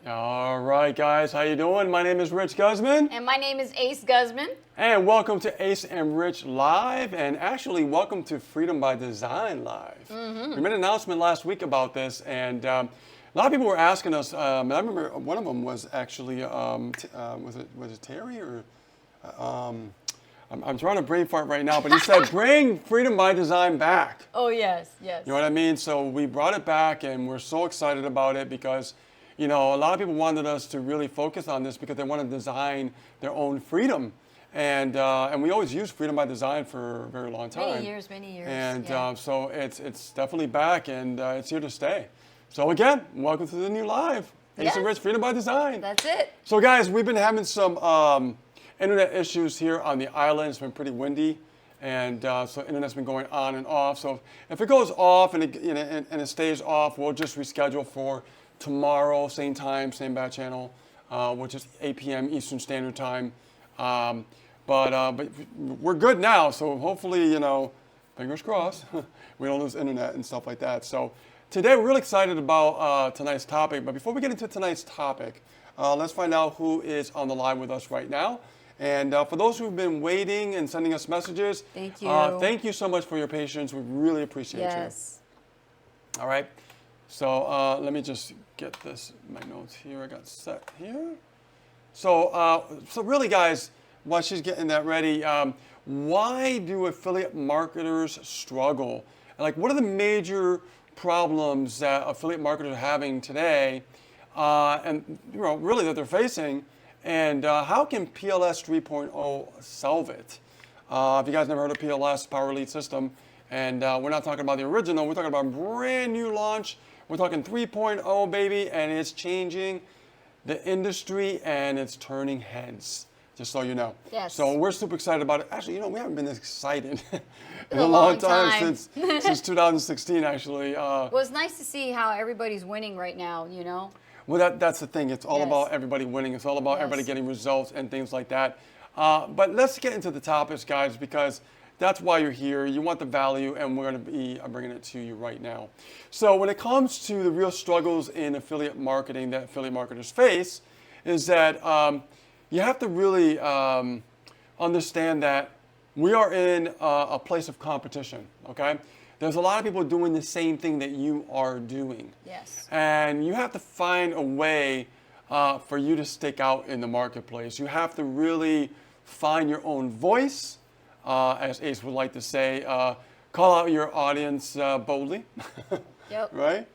All right, guys, how you doing? My name is Rich Guzman. And my name is Ace Guzman. And welcome to Ace and Rich Live, and actually welcome to Freedom by Design Live. We made an announcement last week about this, and a lot of people were asking us. I remember one of them was actually, was it Terry or? I'm trying to brain fart right now, but he said, bring Freedom by Design back. Oh, yes, yes. You know what I mean? So we brought it back, and we're so excited about it because, you know, a lot of people wanted us to really focus on this because they want to design their own freedom. And we always use Freedom by Design for a very long time. Many years. And yeah. so it's definitely back, and it's here to stay. So again, welcome to the new live. Ace and Rich, Freedom by Design. That's it. So guys, we've been having some internet issues here on the island. It's been pretty windy, and so internet's been going on and off. So if it goes off and it stays off, we'll just reschedule for tomorrow, same time, same bat channel, which is 8 p.m. Eastern Standard Time. But we're good now, so hopefully, you know, fingers crossed, we don't lose internet and stuff like that. So today we're really excited about tonight's topic. But before we get into tonight's topic, let's find out who is on the line with us right now. And for those who've been waiting and sending us messages, thank you so much for your patience. We really appreciate you. All right. So let me just get my notes here. I got set here. So really, guys, while she's getting that ready, why do affiliate marketers struggle? Like, what are the major problems that affiliate marketers are having today, and really that they're facing? And how can PLS 3.0 solve it? If you guys never heard of PLS, Power Lead System, and we're not talking about the original, we're talking about a brand new launch. We're talking 3.0, baby, and it's changing the industry and it's turning heads, just so you know. Yes. So we're super excited about it. Actually, we haven't been this excited in a long time. since 2016, actually. Well, it's nice to see how everybody's winning right now, you know? Well, that's the thing. It's all about everybody winning. It's all about everybody getting results and things like that. But let's get into the topics, guys, because that's why you're here. You want the value, and we're going to be bringing it to you right now. So when it comes to the real struggles in affiliate marketing that affiliate marketers face, is that you have to really understand that we are in a place of competition, okay? There's a lot of people doing the same thing that you are doing. Yes. And you have to find a way for you to stick out in the marketplace. You have to really find your own voice, as Ace would like to say, call out your audience boldly, Yep. right?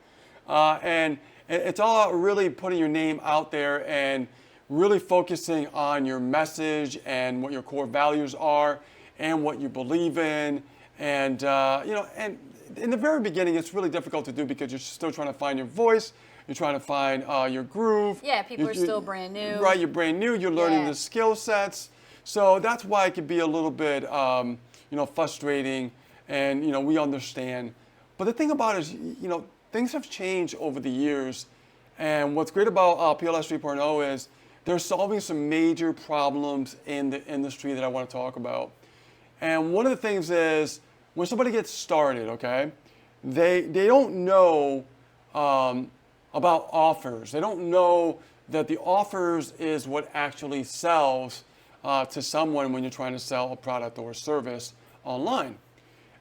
And it's all about really putting your name out there and really focusing on your message and what your core values are and what you believe in. And, and in the very beginning, it's really difficult to do because you're still trying to find your voice. You're trying to find your groove. Yeah, people are still brand new. Right, you're brand new. You're learning the skill sets. So that's why it could be a little bit, frustrating. And, we understand. But the thing about it is, things have changed over the years. And what's great about PLS 3.0 is they're solving some major problems in the industry that I want to talk about. And one of the things is, when somebody gets started, okay, they don't know about offers. They don't know that the offers is what actually sells to someone when you're trying to sell a product or a service online.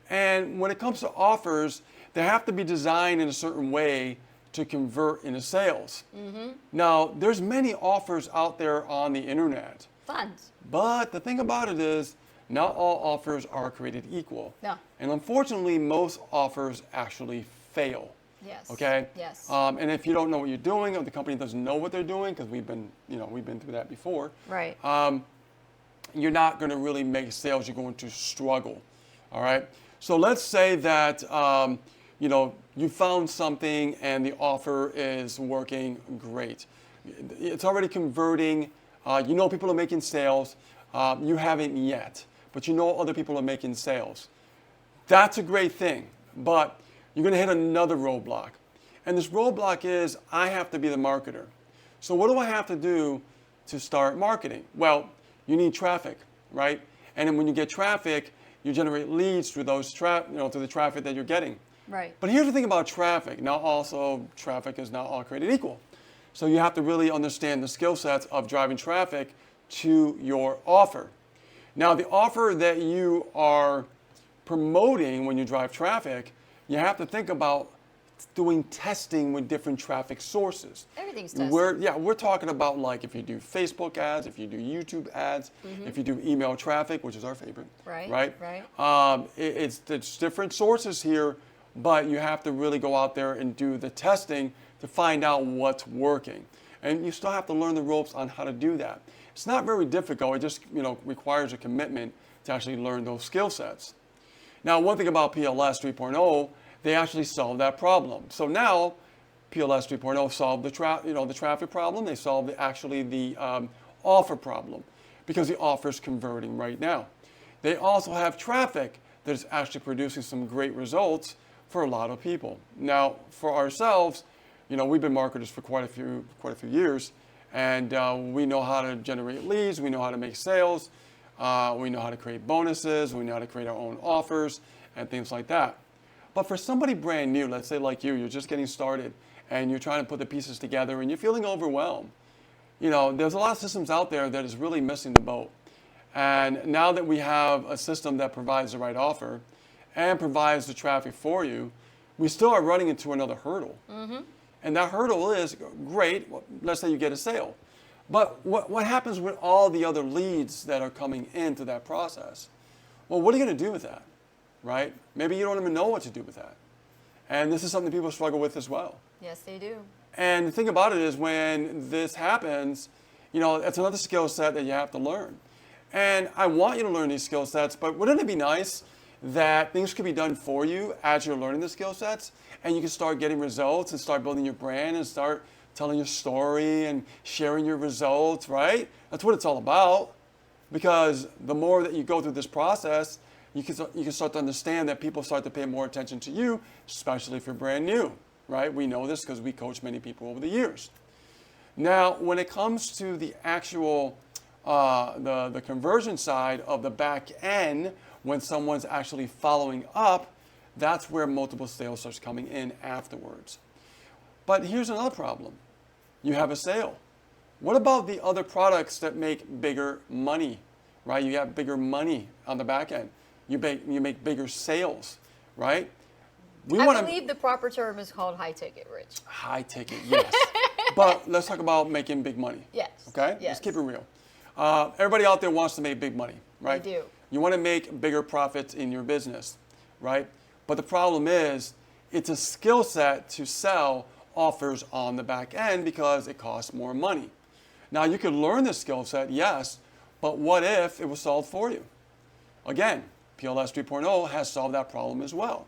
And when it comes to offers, they have to be designed in a certain way to convert into sales. Mm-hmm. Now, there's many offers out there on the internet. Tons. But the thing about it is, not all offers are created equal. No. And unfortunately, most offers actually fail. Yes. Okay? Yes. And if you don't know what you're doing, or the company doesn't know what they're doing, because we've been through that before. Right. You're not going to really make sales. You're going to struggle. All right? So let's say that, you found something and the offer is working great. It's already converting. People are making sales. You haven't yet, but other people are making sales. That's a great thing, but you're going to hit another roadblock. And this roadblock is, I have to be the marketer. So what do I have to do to start marketing? Well, you need traffic, right? And then when you get traffic, you generate leads through those through the traffic that you're getting. Right. But here's the thing about traffic. Now, also, traffic is not all created equal. So you have to really understand the skill sets of driving traffic to your offer. Now, the offer that you are promoting when you drive traffic, you have to think about doing testing with different traffic sources. Everything's tested. We're talking about like if you do Facebook ads, if you do YouTube ads, if you do email traffic, which is our favorite. Right. It's different sources here, but you have to really go out there and do the testing to find out what's working. And you still have to learn the ropes on how to do that. It's not very difficult. It just requires a commitment to actually learn those skill sets. Now, one thing about PLS 3.0, they actually solved that problem. So now, PLS 3.0 solved the traffic problem. They solved the offer problem because the offer is converting right now. They also have traffic that is actually producing some great results for a lot of people. Now, for ourselves, we've been marketers for quite a few years, and we know how to generate leads. We know how to make sales. We know how to create bonuses. We know how to create our own offers and things like that. But for somebody brand new, let's say like you're just getting started and you're trying to put the pieces together and you're feeling overwhelmed. There's a lot of systems out there that is really missing the boat. And now that we have a system that provides the right offer and provides the traffic for you, we still are running into another hurdle. And that hurdle is great. Let's say you get a sale. But what happens with all the other leads that are coming into that process? Well, what are you going to do with that? Right? Maybe you don't even know what to do with that. And this is something people struggle with as well. Yes, they do. And the thing about it is when this happens, it's another skill set that you have to learn. And I want you to learn these skill sets, but wouldn't it be nice that things could be done for you as you're learning the skill sets and you can start getting results and start building your brand and start telling your story and sharing your results, right? That's what it's all about. Because the more that you go through this process, you can start to understand that people start to pay more attention to you, especially if you're brand new, right? We know this because we coach many people over the years. Now, when it comes to the actual, the conversion side of the back end, when someone's actually following up, that's where multiple sales starts coming in afterwards. But here's another problem. You have a sale. What about the other products that make bigger money, right? You have bigger money on the back end. You make bigger sales, right? I believe the proper term is called high ticket, Rich. High ticket, yes. But let's talk about making big money. Yes. Okay? Yes. Let's keep it real. Everybody out there wants to make big money, right? They do. You want to make bigger profits in your business, right? But the problem is, it's a skill set to sell offers on the back end because it costs more money. Now, you could learn this skill set, yes, but what if it was solved for you? Again, PLS 3.0 has solved that problem as well.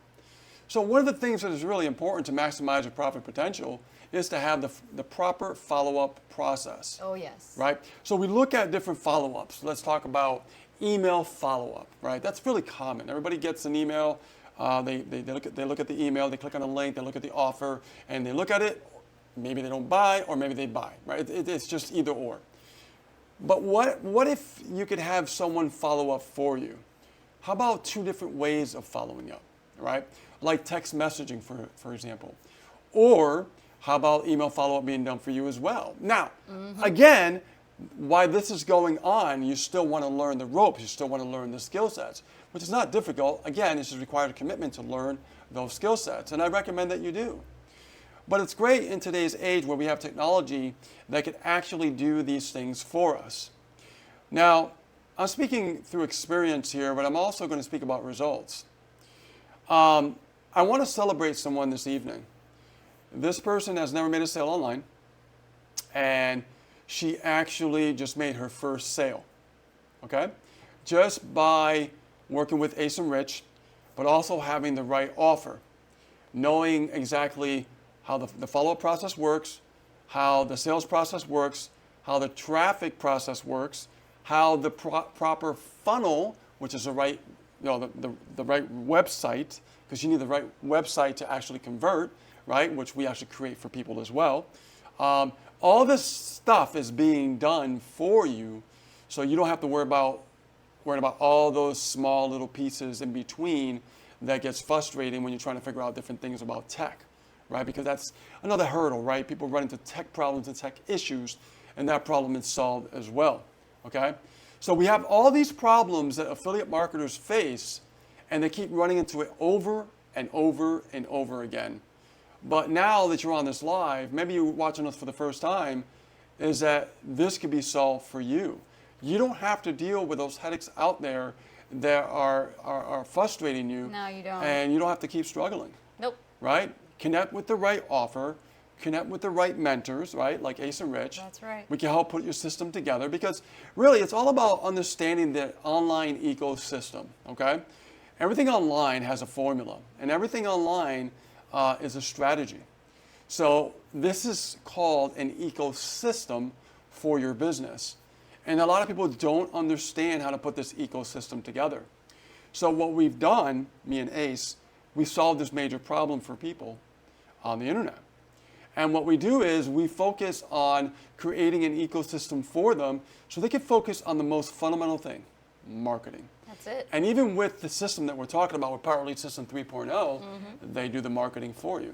So one of the things that is really important to maximize your profit potential is to have the proper follow-up process. Oh, yes. Right? So we look at different follow-ups. Let's talk about email follow-up, right? That's really common. Everybody gets an email. They look at the email, they click on a link, they look at the offer, and they look at it. Maybe they don't buy, or maybe they buy, right? It's just either or. But what if you could have someone follow up for you? How about 2 different ways of following up, right? Like text messaging, for example. Or how about email follow-up being done for you as well? Now, again, while this is going on, you still want to learn the ropes. You still want to learn the skill sets, which is not difficult. Again, it's just required a commitment to learn those skill sets, and I recommend that you do. But it's great in today's age where we have technology that can actually do these things for us. Now, I'm speaking through experience here, but I'm also going to speak about results. I want to celebrate someone this evening. This person has never made a sale online, and she actually just made her first sale, okay? Just by working with Ace and Rich, but also having the right offer, knowing exactly how the follow-up process works, how the sales process works, how the traffic process works, how the proper funnel, which is the right, the right website, because you need the right website to actually convert, right? Which we actually create for people as well. All this stuff is being done for you, so you don't have to worry about all those small little pieces in between that gets frustrating when you're trying to figure out different things about tech, right? Because that's another hurdle, right? People run into tech problems and tech issues, and that problem is solved as well, okay? So we have all these problems that affiliate marketers face, and they keep running into it over and over and over again. But now that you're on this live, maybe you're watching us for the first time, is that this could be solved for you. You don't have to deal with those headaches out there that are frustrating you. No, you don't. And you don't have to keep struggling. Nope. Right? Connect with the right offer, connect with the right mentors, right? Like Ace and Rich. That's right. We can help put your system together because really it's all about understanding the online ecosystem, okay? Everything online has a formula, and everything online is a strategy. So this is called an ecosystem for your business. And a lot of people don't understand how to put this ecosystem together. So what we've done, me and Ace, we solved this major problem for people on the internet. And what we do is we focus on creating an ecosystem for them so they can focus on the most fundamental thing, marketing. That's it. And even with the system that we're talking about with Power Lead System 3.0, they do the marketing for you.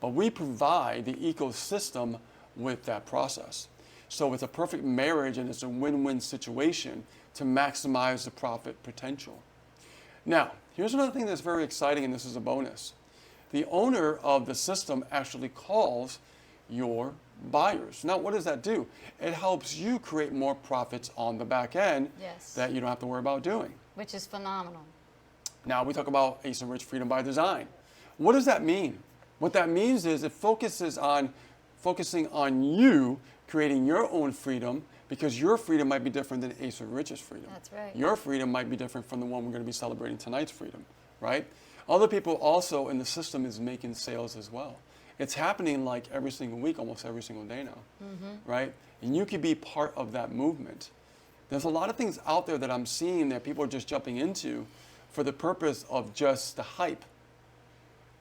But we provide the ecosystem with that process. So it's a perfect marriage and it's a win-win situation to maximize the profit potential. Now, here's another thing that's very exciting, and this is a bonus. The owner of the system actually calls your buyers. Now, what does that do? It helps you create more profits on the back end that you don't have to worry about doing. Which is phenomenal. Now, we talk about Ace and Rich Freedom by Design. What does that mean? What that means is it focuses on focusing on you creating your own freedom, because your freedom might be different than Ace and Rich's freedom. That's right. Your freedom might be different from the one we're going to be celebrating tonight's freedom, right? Other people also in the system is making sales as well. It's happening like every single week, almost every single day now, right? And you could be part of that movement. There's a lot of things out there that I'm seeing that people are just jumping into for the purpose of just the hype.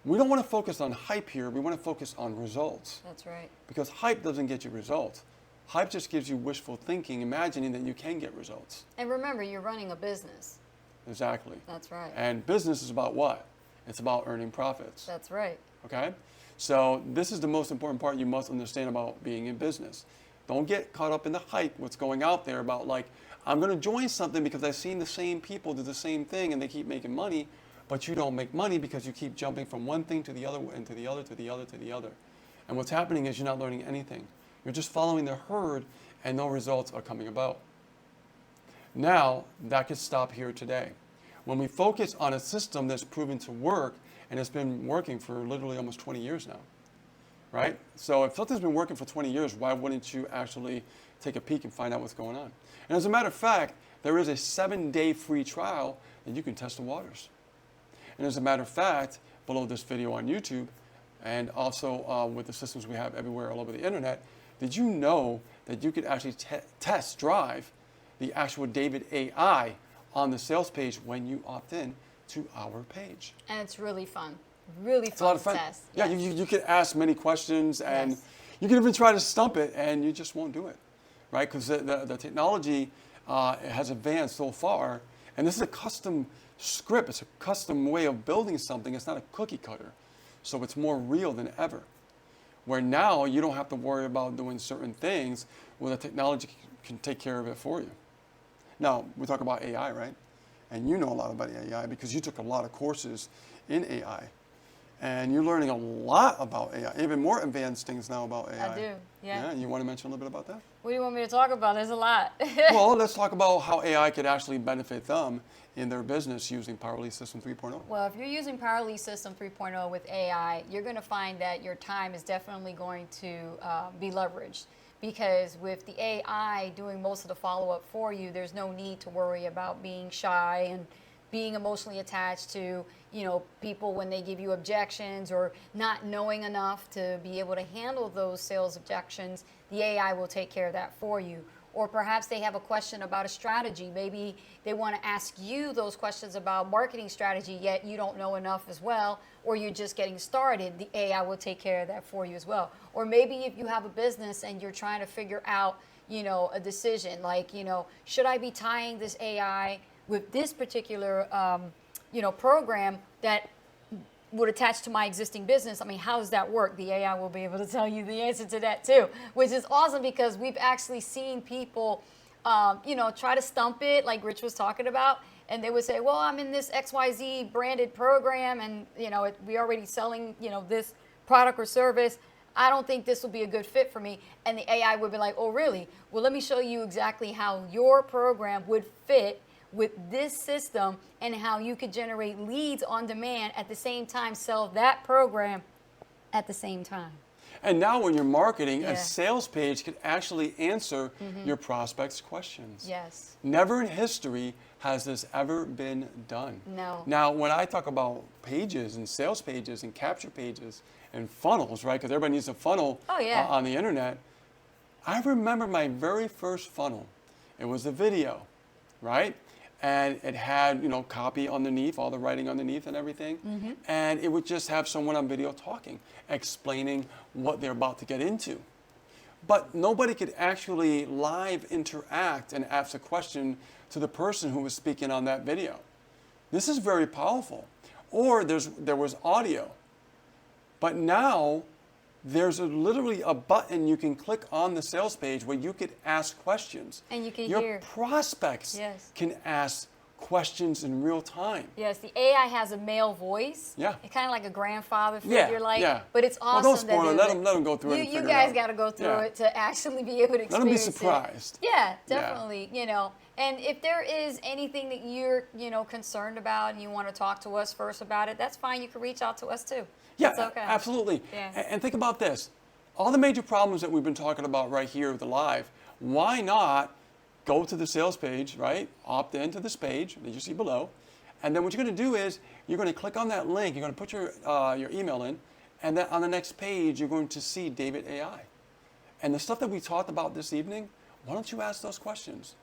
We don't want to focus on hype here. We want to focus on results. That's right. Because hype doesn't get you results. Hype just gives you wishful thinking, imagining that you can get results. And remember, you're running a business. Exactly. That's right. And business is about what? It's about earning profits. That's right. Okay? So this is the most important part you must understand about being in business. Don't get caught up in the hype, what's going out there about like, I'm going to join something because I've seen the same people do the same thing and they keep making money, but you don't make money because you keep jumping from one thing to the other and to the other, to the other, to the other. And what's happening is you're not learning anything. You're just following the herd and no results are coming about. Now, that could stop here today. When we focus on a system that's proven to work, and it's been working for literally almost 20 years now, right? So if something's been working for 20 years, why wouldn't you actually take a peek and find out what's going on? And as a matter of fact, there is a 7-day free trial and you can test the waters. And as a matter of fact, below this video on YouTube, and also with the systems we have everywhere all over the internet, did you know that you could actually test drive the actual David AI on the sales page when you opt in to our page? And it's really fun. Really fun, it's a lot of fun. To test. Yeah, yes. you can ask many questions and you can even try to stump it and you just won't do it, right? Because the technology has advanced so far, and this is a custom script. It's a custom way of building something. It's not a cookie cutter. So it's more real than ever. Where now you don't have to worry about doing certain things where the technology can take care of it for you. Now, we talk about AI, right? And you know a lot about AI because you took a lot of courses in AI. And you're learning a lot about AI, even more advanced things now about AI. I do, yeah. You want to mention a little bit about that? What do you want me to talk about? There's a lot. Well, let's talk about how AI could actually benefit them in their business using Power Lead System 3.0. Well, if you're using Power Lead System 3.0 with AI, you're going to find that your time is definitely going to be leveraged. Because with the AI doing most of the follow-up for you, there's no need to worry about being shy and being emotionally attached to, people when they give you objections or not knowing enough to be able to handle those sales objections. The AI will take care of that for you. Or perhaps they have a question about a strategy. Maybe they want to ask you those questions about marketing strategy, yet you don't know enough as well, or you're just getting started. The AI will take care of that for you as well. Or maybe if you have a business and you're trying to figure out, a decision, like, should I be tying this AI with this particular, program that would attach to my existing business, I mean, how does that work? The AI will be able to tell you the answer to that too, which is awesome because we've actually seen people, try to stump it like Rich was talking about. And they would say, well, I'm in this XYZ branded program and, we already selling, this product or service. I don't think this will be a good fit for me. And the AI would be like, oh, really? Well, let me show you exactly how your program would fit with this system and how you could generate leads on demand at the same time, sell that program at the same time. And now when you're marketing, Yeah. a sales page could actually answer your prospects' questions. Yes. Never in history has this ever been done. No. Now, when I talk about pages and sales pages and capture pages and funnels, right, because everybody needs a funnel Oh, yeah. on the internet, I remember my very first funnel. It was a video, right? And it had, copy underneath, all the writing underneath and everything. And it would just have someone on video talking, explaining what they're about to get into. But nobody could actually live interact and ask a question to the person who was speaking on that video. This is very powerful. Or there was audio. But now there's literally a button you can click on the sales page where you could ask questions. And you can Your hear. prospects Yes. can ask questions in real time. Yes, the AI has a male voice. Yeah. It's kind of like a grandfather Yeah, figure, like. yeah. But it's Well, awesome. don't spoil that it. Let them go through it and You figure it guys out. got to go through Yeah. it to actually be able to experience Let them be it. surprised. Yeah, definitely. And if there is anything that you're, concerned about and you want to talk to us first about it, that's fine. You can reach out to us too. Yeah, It's okay. absolutely. Yeah. And think about this. All the major problems that we've been talking about right here with the live, why not go to the sales page, right? Opt into this page that you see below. And then what you're going to do is you're going to click on that link. You're going to put your email in. And then on the next page, you're going to see David AI. And the stuff that we talked about this evening, why don't you ask those questions?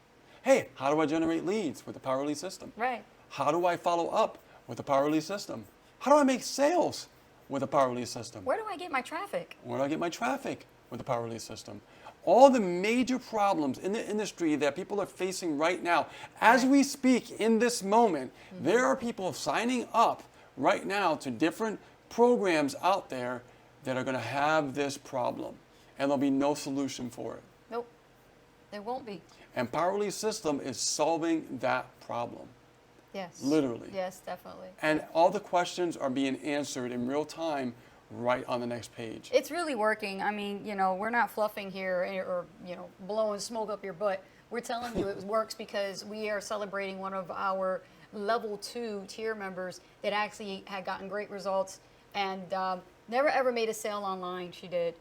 Hey, how do I generate leads with the Power Lead system? Right. How do I follow up with the Power Lead system? How do I make sales with the Power Lead system? Where do I get my traffic? Where do I get my traffic with the Power Lead system? All the major problems in the industry that people are facing right now, as we speak in this moment, there are people signing up right now to different programs out there that are going to have this problem, and there'll be no solution for it. Nope. There won't be. And Power Lead system is solving that problem. Yes. Literally. Yes, definitely. And all the questions are being answered in real time right on the next page. It's really working. I mean, we're not fluffing here or, blowing smoke up your butt. We're telling you it works because we are celebrating one of our level 2 tier members that actually had gotten great results and never ever made a sale online. She did.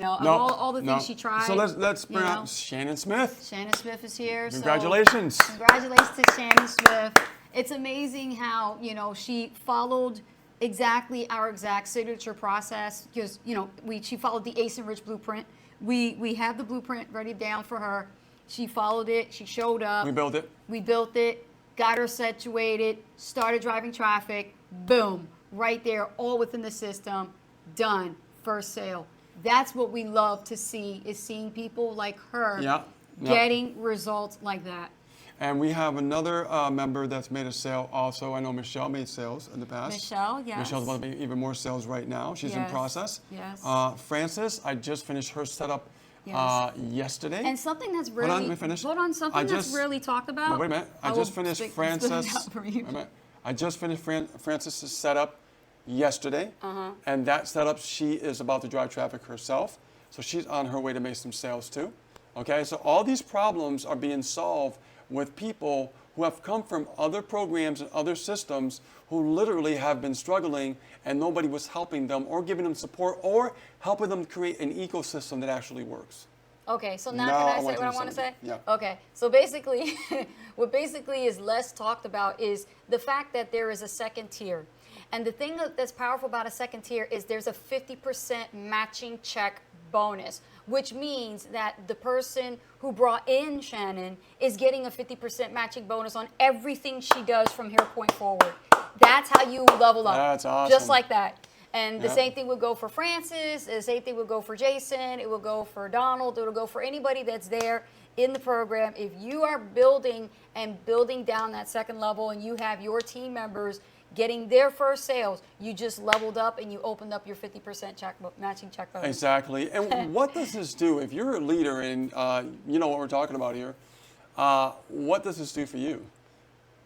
All the things she tried. So let's bring you out know. Shannon Smith. Shannon Smith is here. Congratulations. So congratulations to Shannon Smith. It's amazing how, she followed exactly our exact signature process because, she followed the Ace and Rich blueprint. We have the blueprint ready down for her. She followed it. She showed up. We built it. We built it, got her situated, started driving traffic. Boom. Right there, all within the system. Done. First sale. That's what we love to see, is seeing people like her getting results like that. And we have another member that's made a sale also. I know Michelle made sales in the past. Michelle, yes. Michelle's about to make even more sales right now. She's in Yes, process. yes. Frances, I just finished her setup Yes. yesterday. And something that's really Hold on, let me finish. something that's really talked about. No, wait a minute. I just finished Frances. Wait Wait a minute. I just finished Frances' setup yesterday. And that setup, she is about to drive traffic herself. So she's on her way to make some sales too. Okay, so all these problems are being solved with people who have come from other programs and other systems who literally have been struggling and nobody was helping them or giving them support or helping them create an ecosystem that actually works. Okay, so now Now can I I say want what I to want to say say? something. Yeah. Okay, so basically, what basically is less talked about is the fact that there is a second tier. And the thing that's powerful about a second tier is there's a 50% matching check bonus, which means that the person who brought in Shannon is getting a 50% matching bonus on everything she does from here point forward. That's how you level up. That's awesome. Just like that. And the Yep. same thing would go for Francis, the same thing would go for Jason, it will go for Donald, it will go for anybody that's there in the program. If you are building and building down that second level and you have your team members getting their first sales, you just leveled up and you opened up your 50% matching check bonus. Exactly. And what does this do? If you're a leader and you know what we're talking about here, what does this do for you?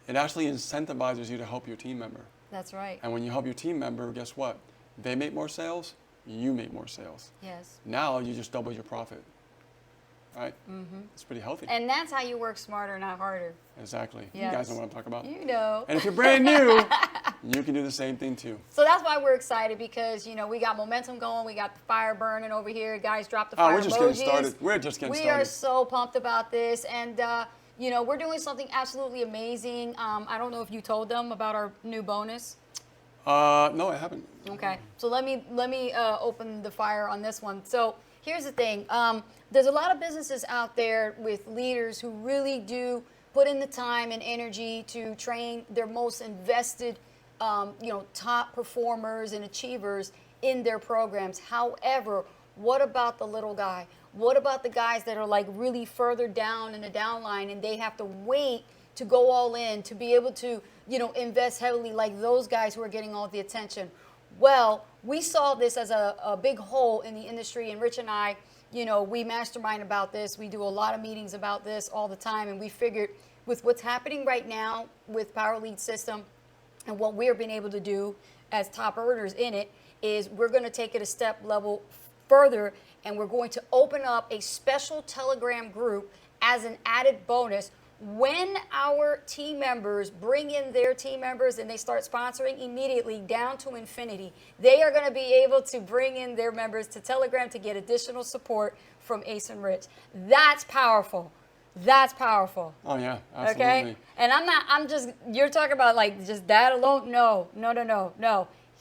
It actually incentivizes you to help your team member. That's right. And when you help your team member, guess what? They make more sales, you make more sales. Yes. Now you just double your profit. Right? Mm-hmm. It's pretty healthy. And that's how you work smarter, not harder. Exactly. Yes. You guys know what I'm talking about. You know. And if you're brand new, you can do the same thing too. So that's why we're excited, because we got momentum going. We got the fire burning over here. Guys, drop the fire we're just emojis. getting started. We're just getting started. We are so pumped about this, and we're doing something absolutely amazing. I don't know if you told them about our new bonus. No, I haven't. Okay, so let me open the fire on this one. So here's the thing. There's a lot of businesses out there with leaders who really do put in the time and energy to train their most invested, top performers and achievers in their programs. However, what about the little guy? What about the guys that are like really further down in the downline and they have to wait to go all in, to be able to, invest heavily like those guys who are getting all the attention? Well, we saw this as a big hole in the industry, and Rich and I, we mastermind about this. We do a lot of meetings about this all the time, and we figured with what's happening right now with Power Lead System and what we're being able to do as top earners in it is we're going to take it a step level further, and we're going to open up a special Telegram group as an added bonus. When our team members bring in their team members and they start sponsoring immediately down to infinity, they are going to be able to bring in their members to Telegram to get additional support from Ace and Rich. That's powerful. That's powerful. Oh, yeah, absolutely. Okay? And you're talking about like just that alone? No.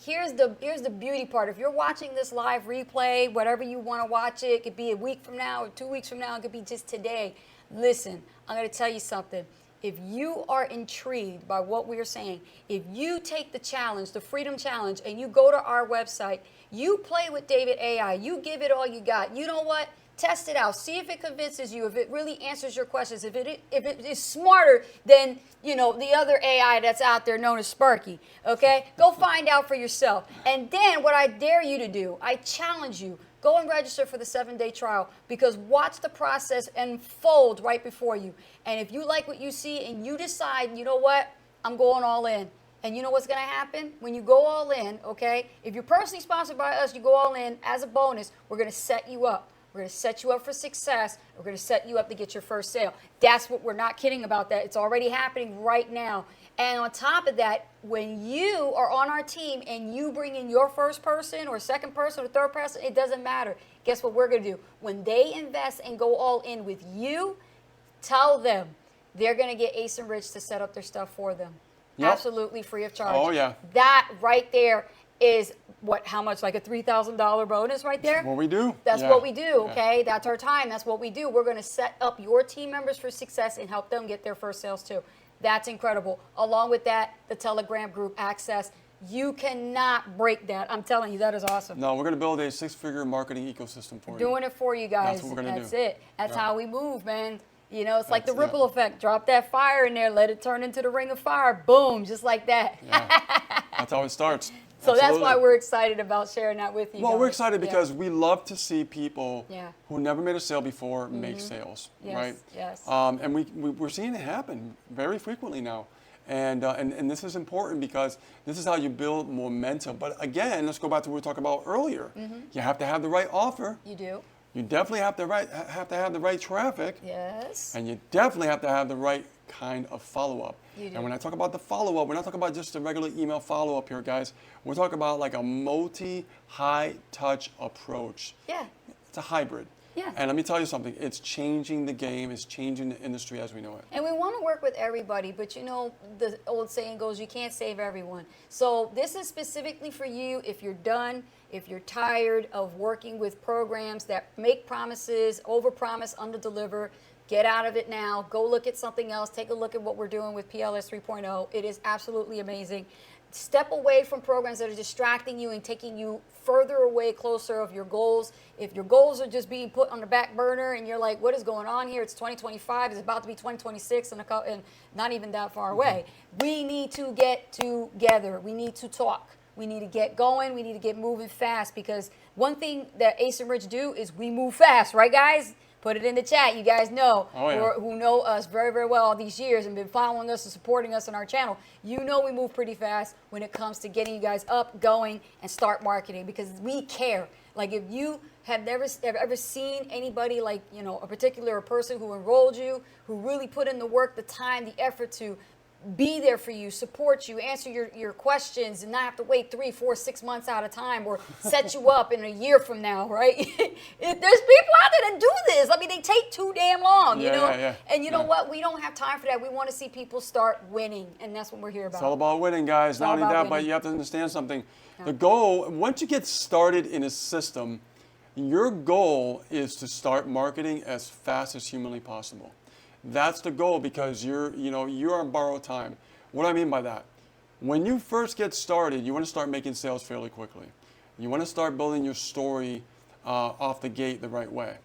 Here's the beauty part. If you're watching this live replay, whatever you want to watch it could be a week from now or 2 weeks from now, it could be just today. Listen, I'm going to tell you something. If you are intrigued by what we're saying, if you take the challenge, the Freedom Challenge, and you go to our website, you play with David AI, you give it all you got. You know what? Test it out. See if it convinces you, if it really answers your questions, if it is smarter than, the other AI that's out there known as Sparky. Okay? Go find out for yourself. And then what I dare you to do, I challenge you, go and register for the 7-day trial, because watch the process unfold right before you. And if you like what you see and you decide, you know what, I'm going all in. And you know what's going to happen? When you go all in, okay, if you're personally sponsored by us, you go all in as a bonus, we're going to set you up. We're going to set you up for success. We're going to set you up to get your first sale. That's what we're not kidding about that. It's already happening right now. And on top of that, when you are on our team and you bring in your first person or second person or third person, it doesn't matter. Guess what we're going to do? When they invest and go all in with you, tell them they're going to get Ace and Rich to set up their stuff for them. Yep. Absolutely free of charge. Oh, yeah. That right there is how much, like a $3,000 bonus right there? That's what we do. That's what we do, okay? That's our time. That's what we do. We're going to set up your team members for success and help them get their first sales too. That's incredible. Along with that, the Telegram group access. You cannot break that. I'm telling you, that is awesome. No, we're going to build a 6-figure marketing ecosystem for you. Doing it for you guys. That's what we're going to do. That's it. That's how we move, man. It's like the ripple effect. Drop that fire in there, let it turn into the ring of fire. Boom, just like that. Yeah. That's how it starts. So Absolutely. that's why we're excited about sharing that with you. Well, guys. we're excited because we love to see people Yeah. who never made a sale before make sales, Yes, right? yes. And we're seeing it happen very frequently now. And this is important because this is how you build momentum. But again, let's go back to what we were talking about earlier. You have to have the right offer. You do. You definitely have to have the right traffic. Yes. And you definitely have to have the right kind of follow-up. You do. And when I talk about the follow-up, we're not talking about just a regular email follow-up here, guys. We're talking about like a multi-high-touch approach. Yeah. It's a hybrid. Yeah. And let me tell you something. It's changing the game. It's changing the industry as we know it. And we want to work with everybody, but the old saying goes, you can't save everyone. So this is specifically for you if you're done, if you're tired of working with programs that make promises, overpromise, underdeliver. Get out of it now. Go look at something else. Take a look at what we're doing with PLS 3.0. It is absolutely amazing. Step away from programs that are distracting you and taking you further away, closer of your goals. If your goals are just being put on the back burner and you're like, what is going on here? It's 2025. It's about to be 2026 and not even that far away. We need to get together. We need to talk. We need to get going. We need to get moving fast, because one thing that Ace and Rich do is we move fast, right, guys? Put it in the chat. You guys know, who know us very, very well all these years and been following us and supporting us on our channel. You know we move pretty fast when it comes to getting you guys up, going, and start marketing, because we care. Like, if you have ever seen anybody, like, you know, a particular person who enrolled you, who really put in the work, the time, the effort to be there for you, support you, answer your questions, and not have to wait 3, 4, 6 months at a time, or set you up in a year from now, right? There's people out there that do this. I mean, they take too damn long, you know? And you know what? We don't have time for that. We want to see people start winning, and that's what we're here about. It's all about winning, guys. Not only that, but you have to understand something. The goal, once you get started in a system, your goal is to start marketing as fast as humanly possible. That's the goal, because you're on borrowed time. What do I mean by that? When you first get started, you want to start making sales fairly quickly. You want to start building your story off the gate the right way.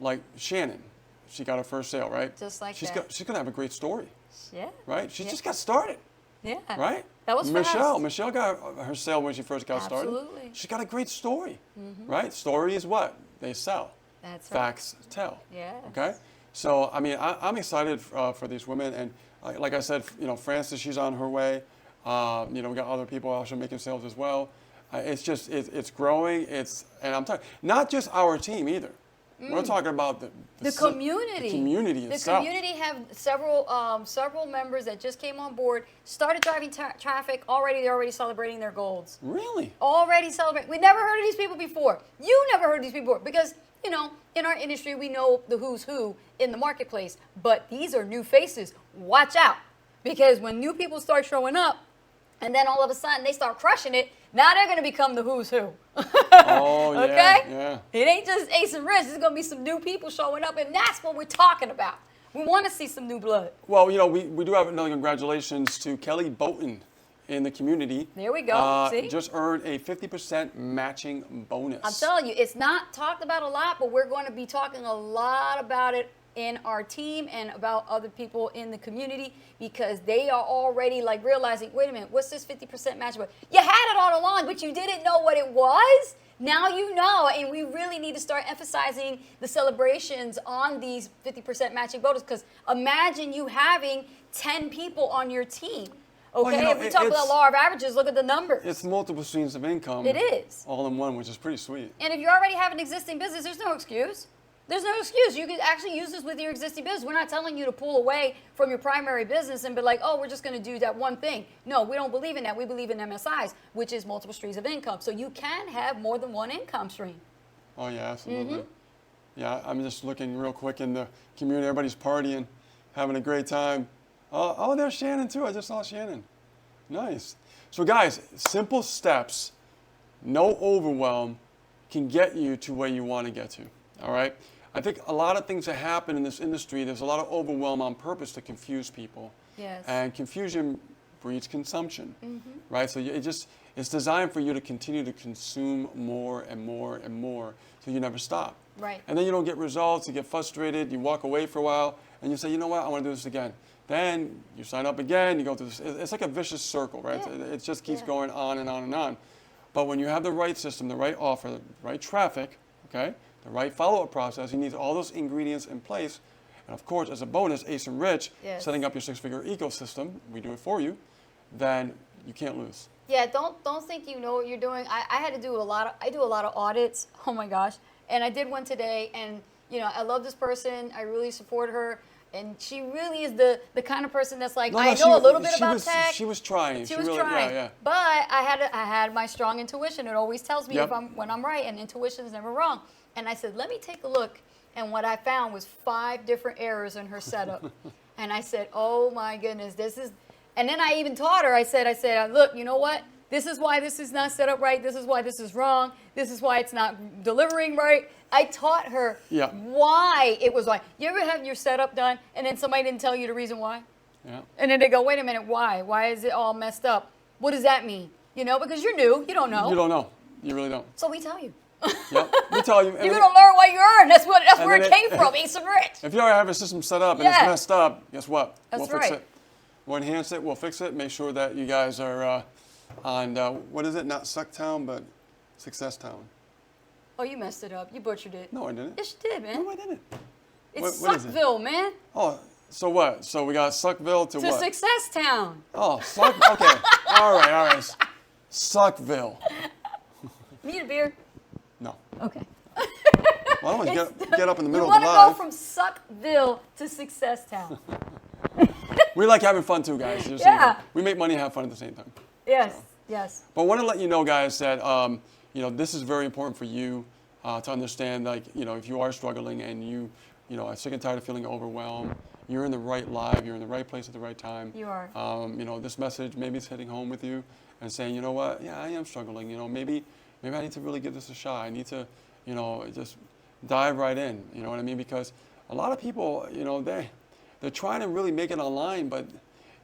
Like Shannon, she got her first sale, right? Just like she's that. She's gonna have a great story. Yeah. Right? She just got started. Yeah. Right? That was Michelle. fast. Michelle got her sale when she first got started. Absolutely. She got a great story. Right? Story is what? They sell. That's right. Facts tell. Yeah. Okay? So, I mean, I'm excited for these women. And like I said, you know, Frances, she's on her way. You know, we got other people also making sales as well. It's just, it's growing. And I'm talking, not just our team either. We're talking about the community. The community itself. The community have several members that just came on board, started driving traffic. They're already celebrating their goals. Really? Already celebrating. We never heard of these people before. You never heard of these people before, because, you know, in our industry, we know the who's who in the marketplace, but these are new faces. Watch out, because when new people start showing up, and then all of a sudden they start crushing it, now they're going to become the who's who. Oh, yeah. Okay? Yeah. It ain't just Ace and Rich. There's going to be some new people showing up, and that's what we're talking about. We want to see some new blood. Well, you know, we do have another congratulations to Kelly Bolton in the community. There we go. See? Just earned a 50% matching bonus. I'm telling you, it's not talked about a lot, but we're going to be talking a lot about it in our team and about other people in the community, because they are already like realizing, wait a minute, what's this 50% match? You had it all along, but you didn't know what it was. Now you know, and we really need to start emphasizing the celebrations on these 50% matching bonus, because imagine you having 10 people on your team. Okay, well, you know, if we talk about law of averages, look at the numbers. It's multiple streams of income. It is. All in one, which is pretty sweet. And if you already have an existing business, there's no excuse. There's no excuse. You could actually use this with your existing business. We're not telling you to pull away from your primary business and be like, oh, we're just going to do that one thing. No, we don't believe in that. We believe in MSIs, which is multiple streams of income. So you can have more than one income stream. Oh, yeah, absolutely. Yeah, I'm just looking real quick in the community. Everybody's partying, having a great time. Oh, there's Shannon, too. I just saw Shannon. Nice. So, guys, simple steps, no overwhelm, can get you to where you want to get to. All right? I think a lot of things that happen in this industry, there's a lot of overwhelm on purpose to confuse people. Yes. And confusion breeds consumption, right? So it's designed for you to continue to consume more and more and more, so you never stop. Right. And then you don't get results, you get frustrated, you walk away for a while, and you say, you know what, I want to do this again. Then you sign up again, you go through this. It's like a vicious circle, right? Yeah. It just keeps going on and on and on. But when you have the right system, the right offer, the right traffic, okay, the right follow-up process, you need all those ingredients in place. And of course, as a bonus, Ace and Rich, setting up your six-figure ecosystem, we do it for you, then you can't lose. Yeah, don't think you know what you're doing. I had to do I do a lot of audits. Oh my gosh. And I did one today, and you know, I love this person. I really support her. And she really is the kind of person that's like, I know a little bit about tech. She was trying. She was trying. Yeah. But I had my strong intuition. It always tells me when I'm right, and intuition is never wrong. And I said, let me take a look. And what I found was 5 different errors in her setup. And I said, oh my goodness, this is. And then I even taught her. I said, look, you know what? This is why this is not set up right. This is why this is wrong. This is why it's not delivering right. I taught her why it was like. You ever have your setup done and then somebody didn't tell you the reason why? Yeah. And then they go, wait a minute, why? Why is it all messed up? What does that mean? You know, because you're new, you don't know. You don't know. You really don't. So we tell you. Yep. We tell you. You're gonna learn what you earn. That's where it then came from. Eat some rich. If you already have a system set up and Yeah. it's messed up, guess what? That's We'll fix right. it. We'll enhance it. We'll fix it. Make sure that you guys are on what is it? Not Sucktown, but Success Town. Oh, you messed it up. You butchered it. No, I didn't. Yes, you did, man. No, I didn't. It's what is it? Suckville, man. Oh, so what? So we got Suckville to To what? Success Town. Oh, Suck. Okay. All right. Suckville. Need a beer? No. Okay. Well, I don't want to get up in the middle You of the want to go live. from Suckville to Success Town. We like having fun too, guys. Just so you know. Yeah. We make money and have fun at the same time. Yes, yes. But I want to let you know, guys, that this is very important for you to understand. Like, if you are struggling and you are sick and tired of feeling overwhelmed, you're in the right live. You're in the right place at the right time. You are. This message maybe it's hitting home with you and saying, you know what? Yeah, I am struggling. Maybe I need to really give this a shot. I need to, just dive right in. You know what I mean? Because a lot of people, they're trying to really make it online, but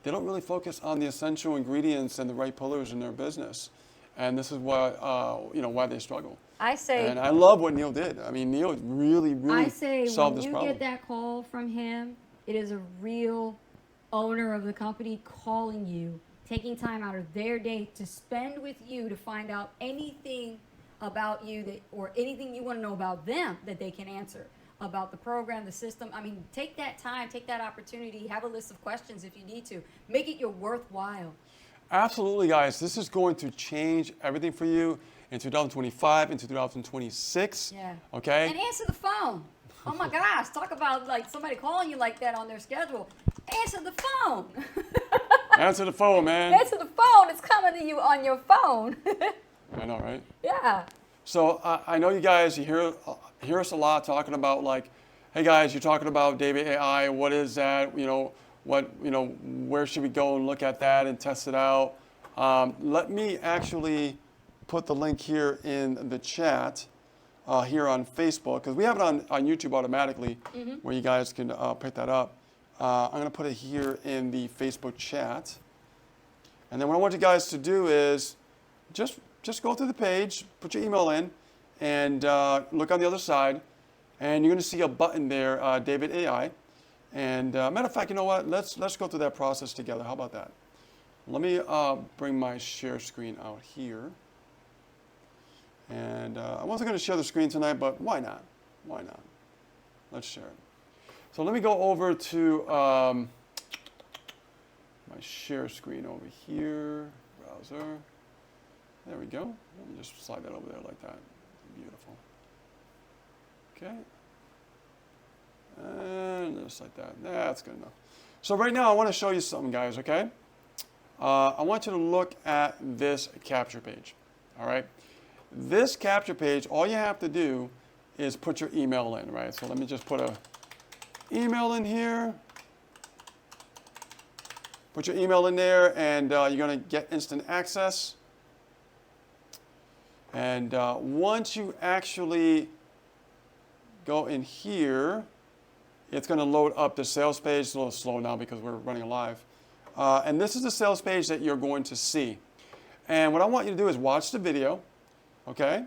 they don't really focus on the essential ingredients and the right pillars in their business. And this is why, why they struggle. I say, And I love what Neil did. I mean, Neil really, I really say solved when this you problem. get that call from him, it is a real owner of the company calling you, taking time out of their day to spend with you to find out anything about you or anything you want to know about them that they can answer about the program, the system. I mean, take that time, take that opportunity, have a list of questions if you need to. Make it your worthwhile. Absolutely, guys. This is going to change everything for you in 2025, into 2026. Yeah. Okay? And answer the phone. Oh my gosh, talk about like somebody calling you like that on their schedule. Answer the phone. Answer the phone, man. Answer the phone. It's coming to you on your phone. I know, right? Yeah. So I know you guys, you hear us a lot talking about like, hey guys, you're talking about David AI. What is that? Where should we go and look at that and test it out? Let me actually put the link here in the chat here on Facebook, because we have it on YouTube automatically, where you guys can pick that up. I'm going to put it here in the Facebook chat. And then what I want you guys to do is just go through the page, put your email in, and look on the other side. And you're going to see a button there, David AI. And matter of fact, you know what? Let's go through that process together. How about that? Let me bring my share screen out here. And I wasn't going to share the screen tonight, but why not? Why not? Let's share it. So let me go over to my share screen over here, browser. There we go. Let me just slide that over there like that. Beautiful. Okay. And just like that. That's good enough. So right now I want to show you something, guys, okay? I want you to look at this capture page, all right? This capture page, all you have to do is put your email in, right? So let me just put a email in here. Put your email in there, and you're going to get instant access. And once you actually go in here, it's going to load up the sales page. It's a little slow now because we're running live. And this is the sales page that you're going to see. And what I want you to do is watch the video, okay?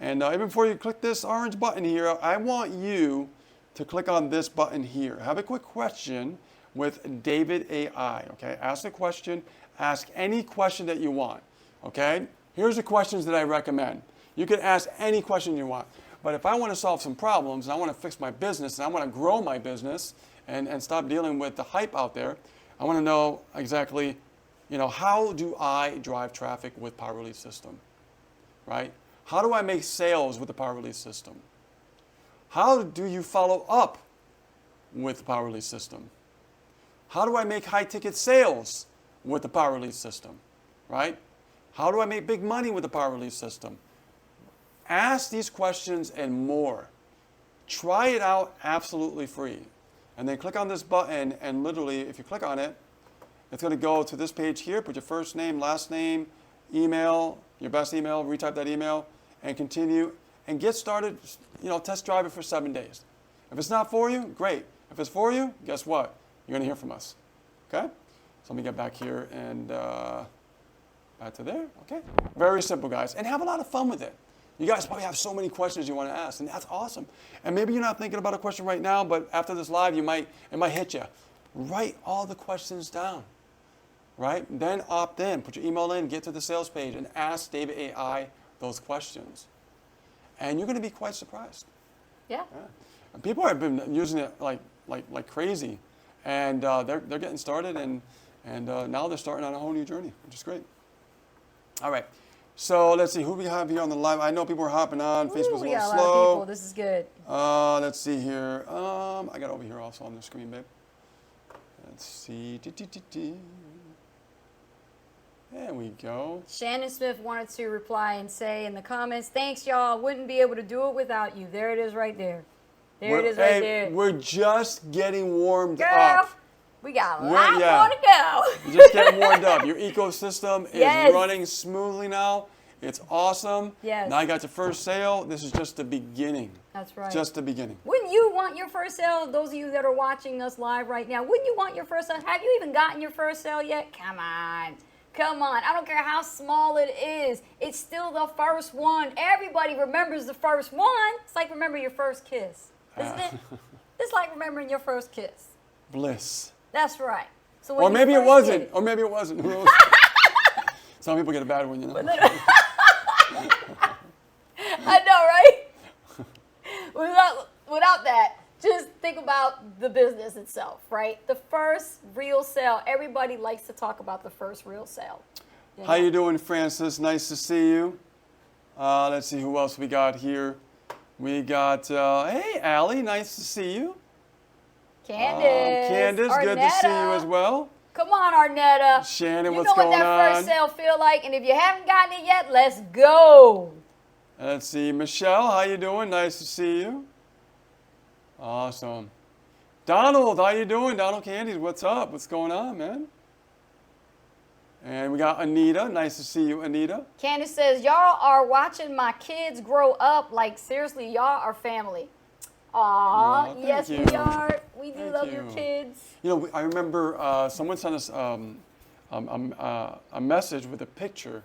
And even before you click this orange button here, I want you to click on this button here. Have a quick question with David AI, okay? Ask the question. Ask any question that you want, okay? Here's the questions that I recommend. You can ask any question you want. But if I want to solve some problems, and I want to fix my business, and I want to grow my business, and stop dealing with the hype out there, I want to know exactly, how do I drive traffic with Power Release System, right? How do I make sales with the Power Release System? How do you follow up with the Power Release System? How do I make high-ticket sales with the Power Release System, right? How do I make big money with the Power Release System? Ask these questions and more. Try it out absolutely free. And then click on this button, and literally, if you click on it, it's going to go to this page here. Put your first name, last name, email, your best email, retype that email, and continue. And get started, test drive it for 7 days. If it's not for you, great. If it's for you, guess what? You're going to hear from us. Okay? So let me get back here and Back to there. Okay. Very simple, guys. And have a lot of fun with it. You guys probably have so many questions you want to ask, and that's awesome. And maybe you're not thinking about a question right now, but after this live, it might hit you. Write all the questions down, right? Then opt in, put your email in, get to the sales page, and ask David AI those questions. And you're going to be quite surprised. Yeah. And people have been using it like crazy, and they're getting started, and now they're starting on a whole new journey, which is great. All right. So let's see who we have here on the live. I know people are hopping on. Facebook's a little We got a slow. lot of people. This is good. Let's see here. I got over here also on the screen, babe. Let's see. There we go. Shannon Smith wanted to reply and say in the comments, thanks, y'all. Wouldn't be able to do it without you. There it is right there. There it is right there. We're just getting warmed Girl, up. we got a lot more to go. You're just getting warmed up. Your ecosystem is Yes. running smoothly now. It's awesome. Yes. Now you got your first sale. This is just the beginning. That's right. Just the beginning. Wouldn't you want your first sale? Those of you that are watching us live right now, wouldn't you want your first sale? Have you even gotten your first sale yet? Come on. Come on. I don't care how small it is. It's still the first one. Everybody remembers the first one. It's like remember your first kiss, isn't it? It's like remembering your first kiss. Bliss. That's right. So when Or you maybe it first wasn't. did it- Or maybe it wasn't. Who knows? Some people get a bad one, you know. I know, right? Without that, just think about the business itself, right? The first real sale. Everybody likes to talk about the first real sale. How you doing, Francis? Nice to see you. Let's see who else we got here. We got, hey, Allie, nice to see you. Candace. Candace, good to see you Arnetta. as well. Come on, Arnetta. Shannon, you what's know what going that on? first sale feel like, and if you haven't gotten it yet, let's go. Let's see, Michelle, how you doing? Nice to see you. Awesome. Donald, how you doing? Donald Candies, what's up? What's going on, man? And we got Anita. Nice to see you, Anita. Candace says, y'all are watching my kids grow up. Like, seriously, y'all are family. Aw, Aw, yes, thank we you. are. We do Thank love your you. kids. You know, I remember someone sent us a message with a picture,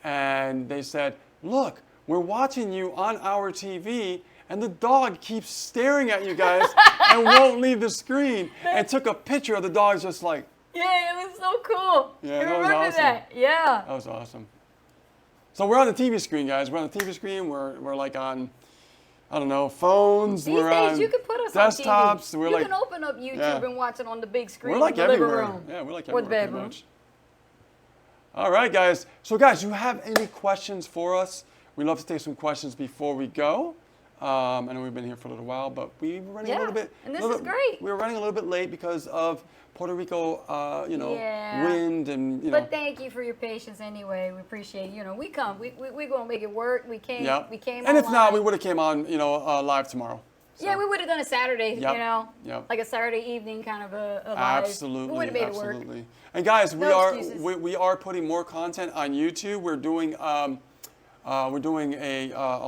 and they said, look, we're watching you on our TV, and the dog keeps staring at you guys and won't leave the screen, and took a picture of the dog just like, Yeah, it was so cool. Yeah, I that was remember awesome. that. Yeah. that was awesome. So we're on the TV screen, guys. We're on the TV screen. We're like on, I don't know, phones. These we're days, on you can put us desktops. on TV. We're you like, can open up YouTube yeah. and watch it on the big screen we're like in the living everywhere. room. Yeah, we're like Or the everywhere pretty bedroom. much. All right, guys. So, guys, you have any questions for us? We'd love to take some questions before we go. I know we've been here for a little while, but we were running a little bit. and this little is bit- great. We were running a little bit late because of Puerto Rico, Yeah. wind and But thank you for your patience anyway. We appreciate it. We come. We're going to make it work. We came. Yeah. We came And if not, online. we would have came on, live tomorrow. So, Yeah, we would have done a Saturday, Yep, yep. like a Saturday evening kind of a live. Absolutely, We would have made it work. absolutely. And guys, No excuses. we are putting more content on YouTube. We're doing a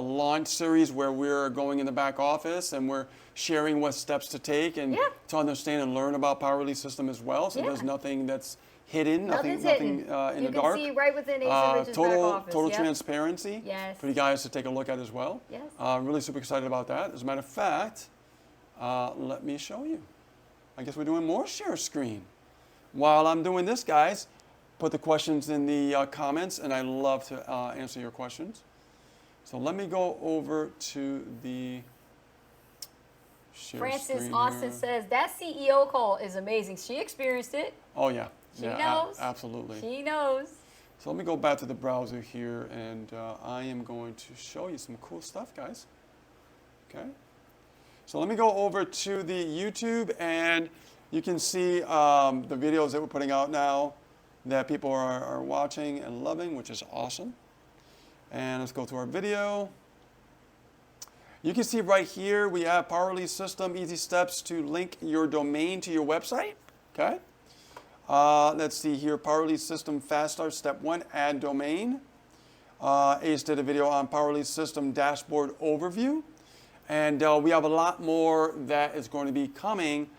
launch series where we're going in the back office and we're sharing what steps to take and Yeah. to understand and learn about Power Release System as well. So Yeah. there's nothing that's hidden, nothing hidden. in You the can dark. see right within Asa Rich's back total office. total Yep. transparency Yes. for you guys to take a look at as well. Yes. Really super excited about that. As a matter of fact, let me show you. I guess we're doing more share screen. While I'm doing this, guys, put the questions in the comments, and I love to answer your questions. So let me go over to the share Francis screen Austin here. says that CEO call is amazing. She experienced it. Oh yeah, She yeah, knows. absolutely. She knows. So let me go back to the browser here, and I am going to show you some cool stuff, guys. Okay. So let me go over to the YouTube, and you can see the videos that we're putting out now that people are watching and loving, which is awesome. And let's go to our video. You can see right here we have Power Release System, easy steps to link your domain to your website. Okay. Let's see here, Power Release System Fast Start, Step 1, add domain. Ace did a video on Power Release System Dashboard Overview. And we have a lot more that is going to be coming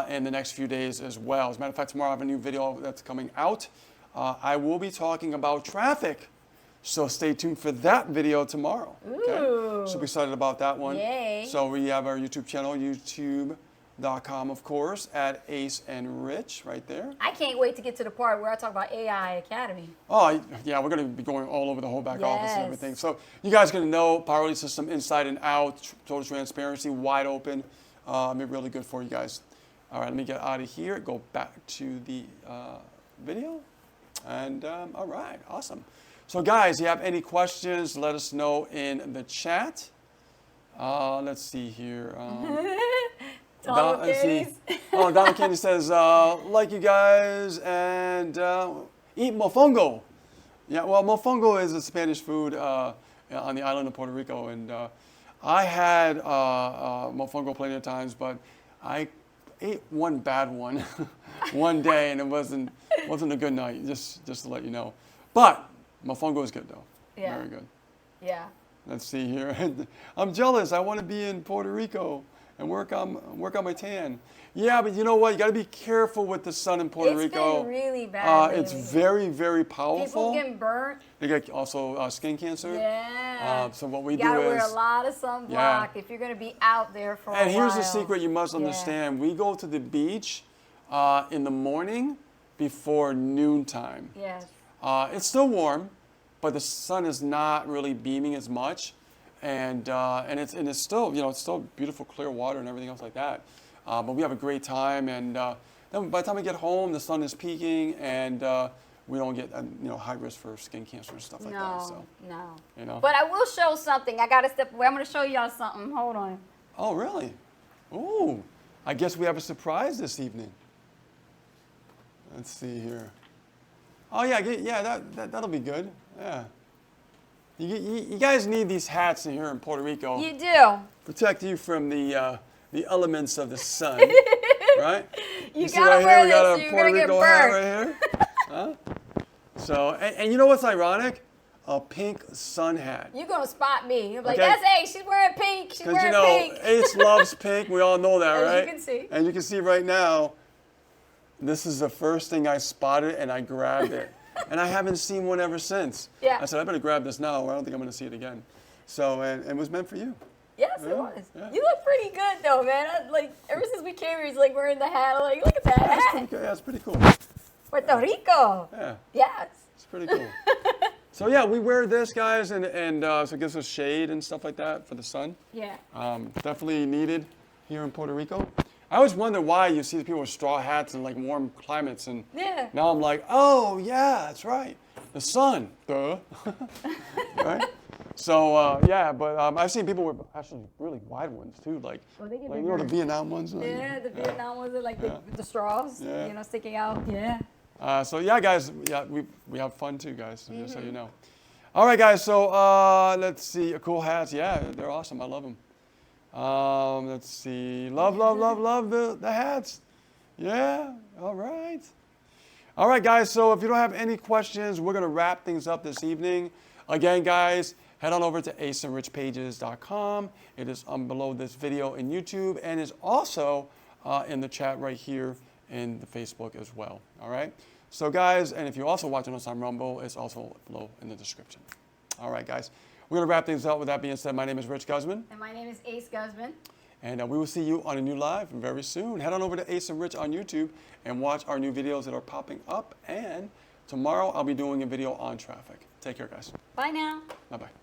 in the next few days as well. As a matter of fact, tomorrow I have a new video that's coming out I will be talking about traffic. So stay tuned for that video tomorrow. Ooh. Super excited about that one. Yay. So we have our YouTube channel, youtube.com, of course, at Ace and Rich right there. I can't wait to get to the part where I talk about AI Academy. Oh, yeah, we're going to be going all over the whole back office and Yes. everything. So you guys going to know Priority System inside and out, total transparency, wide open. Be really good for you guys. All right, let me get out of here, go back to the video. And all right, awesome. So guys, you have any questions, let us know in the chat. Let's see here. Let's see. Oh, Donald Candy says, like you guys, and eat mofongo. Yeah, well, mofongo is a Spanish food on the island of Puerto Rico. And I had mofongo plenty of times, but I ate one bad one one day, and it wasn't a good night, just to let you know. But mofongo is good, though. Yeah. Very good. Yeah. Let's see here. I'm jealous. I want to be in Puerto Rico and work on my tan. Yeah, but you know what? You got to be careful with the sun in Puerto Rico. It's been really bad It's lately. very, very powerful. People getting burnt. They get also skin cancer. Yeah. So what we you do gotta is, wear a lot of sunblock Yeah. if you're gonna be out there for a while. and here's the secret you must Yeah. understand. We go to the beach in the morning before noontime. Yes. It's still warm, but the sun is not really beaming as much, and it's still it's still beautiful clear water and everything else like that. But we have a great time, and then by the time we get home, the sun is peaking, and we don't get high risk for skin cancer and stuff like that. So No. But I will show something. I gotta step away. I'm gonna show y'all something. Hold on. Oh really? Ooh, I guess we have a surprise this evening. Let's see here. Oh yeah, that'll be good. Yeah. You guys need these hats in here in Puerto Rico. You do. Protect you from the elements of the sun, right? You see gotta right wear here, we got this. a You're Puerto gonna get Rico hat burnt. right here. Huh? So, and you know what's ironic? A pink sun hat. You're gonna spot me. You're like, Okay. that's Ace. She's wearing pink. She's Because wearing pink. Ace loves pink. We all know that, As you right? can see. And you can see right now, this is the first thing I spotted, and I grabbed it. And I haven't seen one ever since. Yeah. I said, I better grab this now, or I don't think I'm going to see it again. So, and it was meant for you. Yes, Yeah, it was. yeah. You look pretty good though, man. Ever since we came here, he's like wearing the hat. I'm like, look at that That's hat. pretty good. Yeah, it's pretty cool. Puerto Rico. Yeah, Yes. it's pretty cool. So yeah, we wear this, guys, and so it gives us shade and stuff like that for the sun. Yeah. Definitely needed here in Puerto Rico. I always wonder why you see people with straw hats in like warm climates, and Yeah. now I'm like, oh yeah, that's right, the sun, duh, right? So yeah, but I've seen people with actually really wide ones too, like, Oh, they get like the bigger. Vietnam ones. Yeah, the Vietnam ones are like the straws, Yeah. sticking out. Yeah. So yeah, guys, yeah, we have fun too, guys. Just so you know. All right, guys. So let's see, cool hats. Yeah, they're awesome. I love them. Let's see, love the hats. Yeah. All right. All right, guys. So if you don't have any questions, we're gonna wrap things up this evening. Again, guys, head on over to aceandrichpages.com. It is below this video in YouTube, and is also in the chat right here in the Facebook as well. All right. So guys, and if you're also watching us on Rumble, it's also below in the description. All right, guys. We're going to wrap things up. With that being said, my name is Rich Guzman. And my name is Ace Guzman. And we will see you on a new live very soon. Head on over to Ace and Rich on YouTube and watch our new videos that are popping up. And tomorrow I'll be doing a video on traffic. Take care, guys. Bye now. Bye-bye.